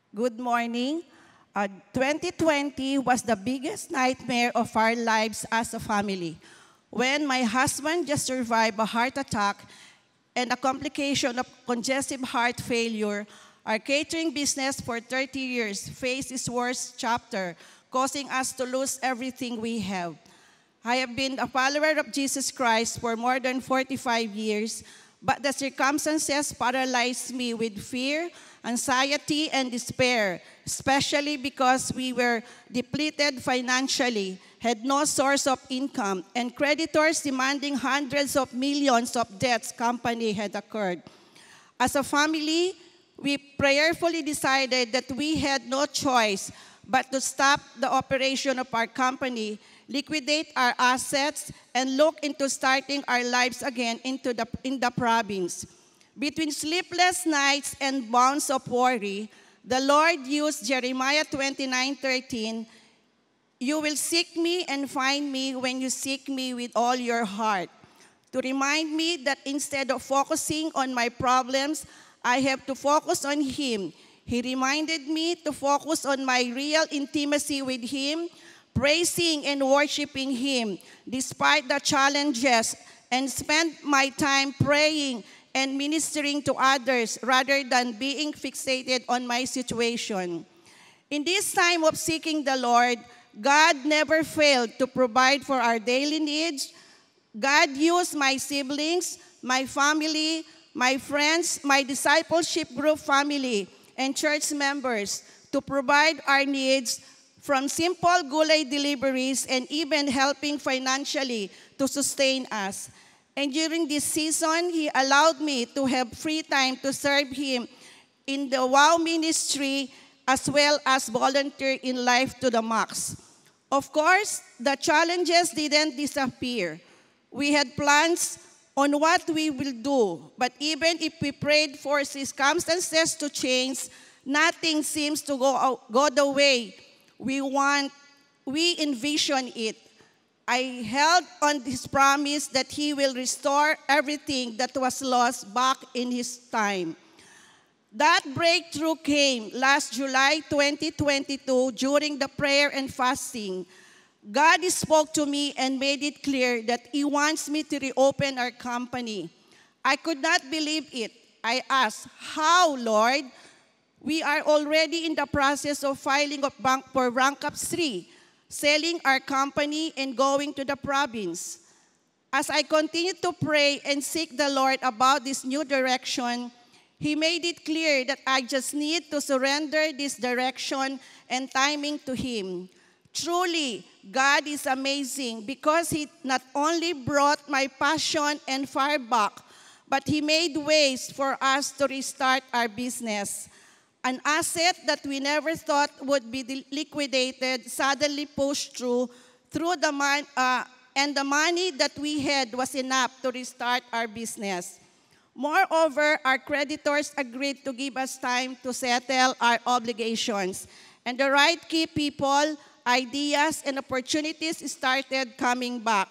Good morning. 2020 was the biggest nightmare of our lives as a family. When my husband just survived a heart attack and a complication of congestive heart failure, our catering business for 30 years faced its worst chapter, causing us to lose everything we have. I have been a follower of Jesus Christ for more than 45 years, but the circumstances paralyzed me with fear, anxiety, and despair, especially because we were depleted financially, had no source of income, and creditors demanding hundreds of millions of debts company had occurred. As a family, we prayerfully decided that we had no choice but to stop the operation of our company, liquidate our assets, and look into starting our lives again in the province. Between sleepless nights and bounds of worry, the Lord used Jeremiah 29:13, "You will seek me and find me when you seek me with all your heart," to remind me that instead of focusing on my problems, I have to focus on Him. He reminded me to focus on my real intimacy with Him, praising and worshiping Him despite the challenges, and spend my time praying and ministering to others rather than being fixated on my situation. In this time of seeking the Lord, God never failed to provide for our daily needs. God used my siblings, my family, my friends, my discipleship group family, and church members to provide our needs, from simple gulay deliveries and even helping financially to sustain us. And during this season, He allowed me to have free time to serve Him in the WOW ministry as well as volunteer in Life to the Max. Of course, the challenges didn't disappear. We had plans on what we will do, but even if we prayed for circumstances to change, nothing seems to go the way we envision it. I held on His promise that He will restore everything that was lost back in His time. That breakthrough came last July 2022 during the prayer and fasting. God spoke to me and made it clear that He wants me to reopen our company. I could not believe it. I asked, "How, Lord?" "We are already in the process of filing for bankruptcy, selling our company, and going to the province." As I continued to pray and seek the Lord about this new direction, He made it clear that I just need to surrender this direction and timing to Him. Truly, God is amazing because He not only brought my passion and fire back, but He made ways for us to restart our business. An asset that we never thought would be liquidated suddenly pushed through and the money that we had was enough to restart our business. Moreover, our creditors agreed to give us time to settle our obligations, and the right key people, ideas, and opportunities started coming back.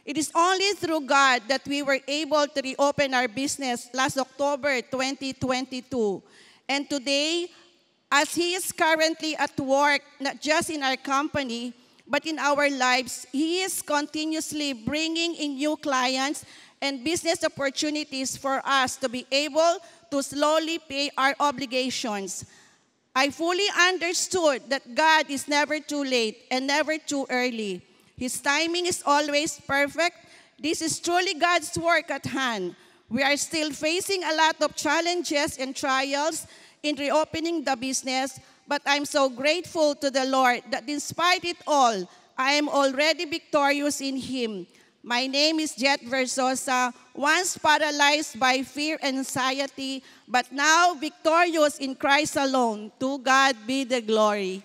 It is only through God that we were able to reopen our business last October 2022. And today, as He is currently at work, not just in our company, but in our lives, He is continuously bringing in new clients and business opportunities for us to be able to slowly pay our obligations. I fully understood that God is never too late and never too early. His timing is always perfect. This is truly God's work at hand. We are still facing a lot of challenges and trials in reopening the business, but I'm so grateful to the Lord that despite it all, I am already victorious in Him. My name is Jet Versosa, once paralyzed by fear and anxiety, but now victorious in Christ alone. To God be the glory.